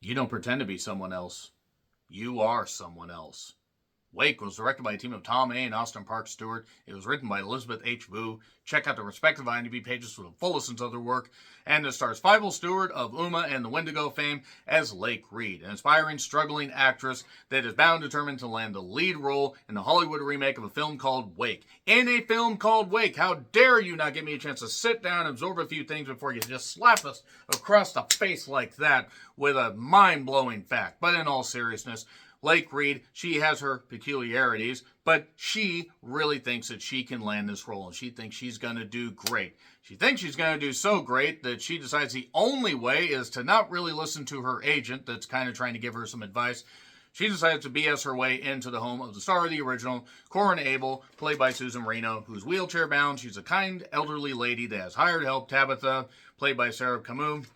You don't pretend to be someone else. You are someone else. Wake was directed by a team of Tom A. and Austin Park Stewart. It was written by Elizabeth H. Vu. Check out the respective IMDb pages for the full list of other work. And it stars Fievel Stewart of Uma and the Wendigo fame as Lake Reed, an aspiring, struggling actress that is bound determined to land the lead role in the Hollywood remake of a film called Wake. In a film called Wake, how dare you not give me a chance to sit down and absorb a few things before you just slap us across the face like that with a mind-blowing fact. But in all seriousness, Lake Reed, she has her peculiarities, but she really thinks that she can land this role, and she thinks she's going to do great. She thinks she's going to do so great that she decides the only way is to not really listen to her agent that's kind of trying to give her some advice. She decides to BS her way into the home of the star of the original, Corin Abel, played by Susan Reno, who's wheelchair-bound. She's a kind, elderly lady that has hired help, Tabitha, played by Sarah Camus,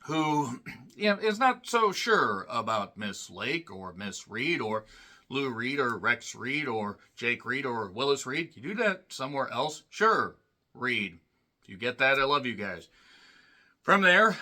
who is not so sure about Miss Lake or Miss Reed or Lou Reed or Rex Reed or Jake Reed or Willis Reed. You do that somewhere else? Sure, Reed. If you get that, I love you guys. From there,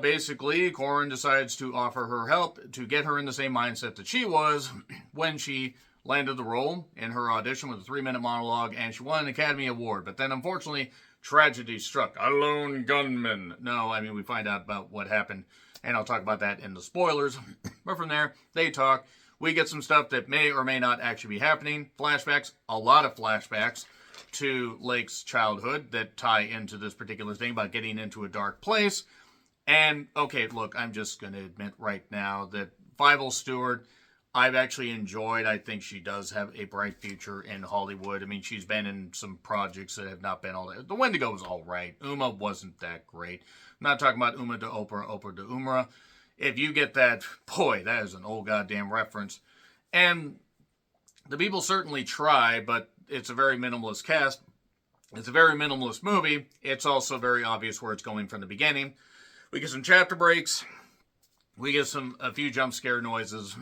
basically, Corin decides to offer her help to get her in the same mindset that she was when she landed the role in her audition with a 3-minute monologue, and she won an Academy Award. But then, unfortunately, tragedy struck. A lone gunman. No, I mean, we find out about what happened, and I'll talk about that in the spoilers. But from there, they talk. We get some stuff that may or may not actually be happening. Flashbacks, a lot of flashbacks to Lake's childhood that tie into this particular thing about getting into a dark place. And, okay, look, I'm just going to admit right now that Fievel Stewart, I've actually enjoyed. I think she does have a bright future in Hollywood. I mean, she's been in some projects that have not been all that. The Wendigo was all right. Uma wasn't that great. I'm not talking about Uma to Oprah, Oprah to Umra. If you get that, boy, that is an old goddamn reference. And the people certainly try, but it's a very minimalist cast. It's a very minimalist movie. It's also very obvious where it's going from the beginning. We get some chapter breaks. We get a few jump scare noises.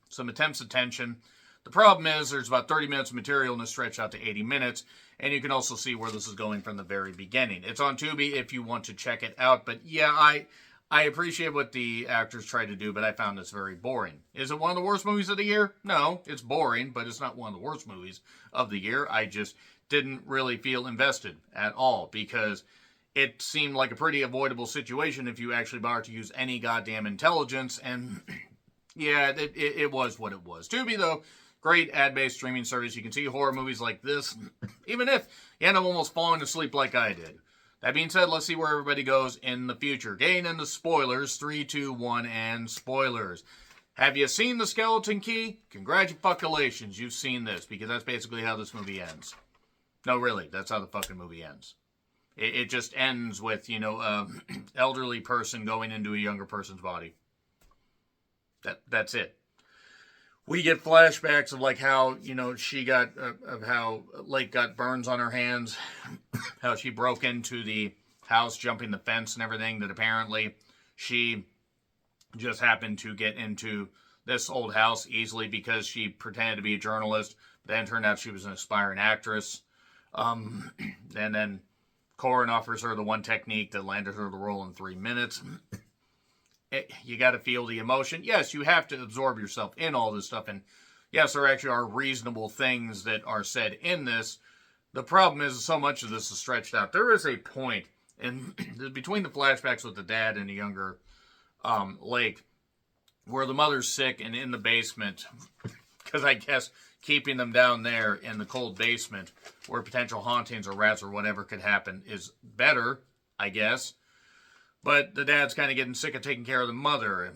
Some attempts at tension. The problem is there's about 30 minutes of material and it's stretched out to 80 minutes. And you can also see where this is going from the very beginning. It's on Tubi if you want to check it out. But yeah, I appreciate what the actors tried to do, but I found this very boring. Is it one of the worst movies of the year? No, it's boring, but it's not one of the worst movies of the year. I just didn't really feel invested at all because it seemed like a pretty avoidable situation if you actually bothered to use any goddamn intelligence. And yeah, it was what it was. Tubi, though, great ad-based streaming service. You can see horror movies like this, even if you end up almost falling asleep like I did. That being said, let's see where everybody goes in the future. Getting into spoilers, 3, 2, 1, and spoilers. Have you seen The Skeleton Key? Congratulations, you've seen this, because that's basically how this movie ends. No, really, that's how the fucking movie ends. It just ends with, elderly person going into a younger person's body. That's it. We get flashbacks of like how, she got, of how Lake got burns on her hands, how she broke into the house, jumping the fence and everything, that apparently she just happened to get into this old house easily because she pretended to be a journalist, then turned out she was an aspiring actress. And then Corin offers her the one technique that landed her the role in 3 minutes. You got to feel the emotion. Yes, you have to absorb yourself in all this stuff. And yes, there actually are reasonable things that are said in this. The problem is so much of this is stretched out. There is a point in between the flashbacks with the dad and the younger Lake where the mother's sick and in the basement, because I guess keeping them down there in the cold basement where potential hauntings or rats or whatever could happen is better, I guess. But the dad's kind of getting sick of taking care of the mother,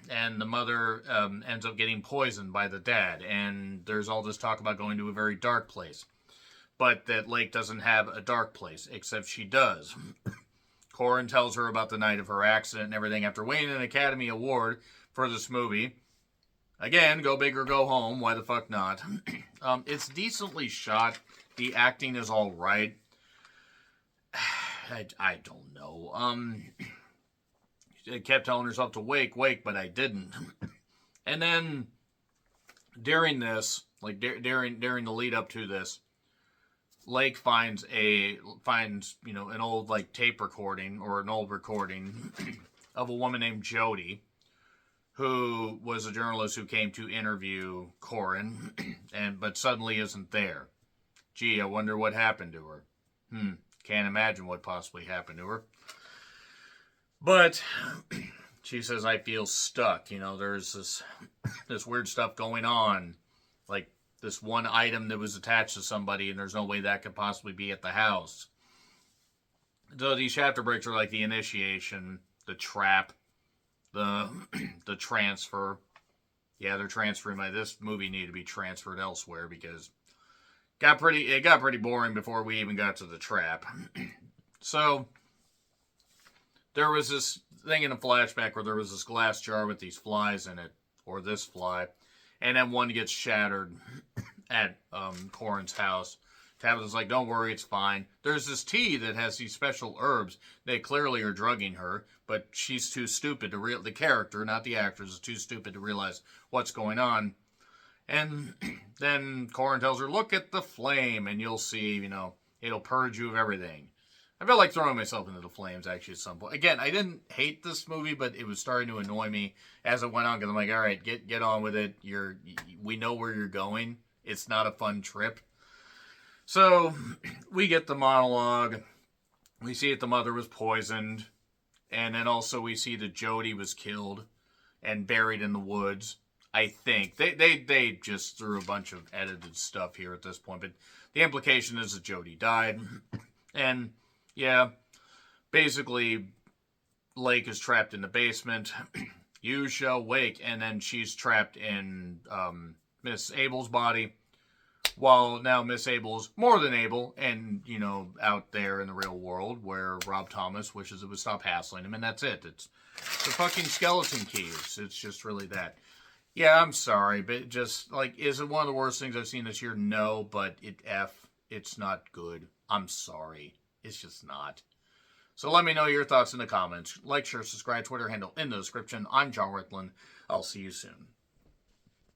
and the mother ends up getting poisoned by the dad, and there's all this talk about going to a very dark place. But that Lake doesn't have a dark place, except she does. Corin tells her about the night of her accident and everything after winning an Academy Award for this movie. Again, go big or go home, why the fuck not? It's decently shot, the acting is alright. I don't know. I kept telling herself to wake, but I didn't. And then during this, like during the lead up to this, Lake finds an old like tape recording or an old recording of a woman named Jody who was a journalist who came to interview Corin, but suddenly isn't there. Gee, I wonder what happened to her. Can't imagine what possibly happened to her. But she says, I feel stuck. There's this weird stuff going on. Like this one item that was attached to somebody, and there's no way that could possibly be at the house. So these chapter breaks are like the initiation, the trap, the transfer. Yeah, they're transferring this movie needed to be transferred elsewhere because it got pretty boring before we even got to the trap. So there was this thing in a flashback where there was this glass jar with these flies in it, or this fly, and then one gets shattered at Corin's house. Tabitha's like, don't worry, it's fine. There's this tea that has these special herbs. They clearly are drugging her, but she's too stupid to the character, not the actress, is too stupid to realize what's going on. And then Corin tells her, look at the flame, and you'll see, it'll purge you of everything. I felt like throwing myself into the flames, actually, at some point. Again, I didn't hate this movie, but it was starting to annoy me as it went on, because I'm like, all right, get on with it. We know where you're going. It's not a fun trip. So, we get the monologue. We see that the mother was poisoned. And then also we see that Jody was killed and buried in the woods. I think. They just threw a bunch of edited stuff here at this point. But the implication is that Jody died. And, yeah, basically, Lake is trapped in the basement. You shall wake. And then she's trapped in Miss Abel's body. While now Miss Abel's more than able, and, out there in the real world where Rob Thomas wishes it would stop hassling him, and that's it. It's the fucking skeleton keys. It's just really that. Yeah, I'm sorry, but just, is it one of the worst things I've seen this year? No, but it's not good. I'm sorry. It's just not. So let me know your thoughts in the comments. Like, share, subscribe, Twitter handle in the description. I'm John Rickland. I'll see you soon.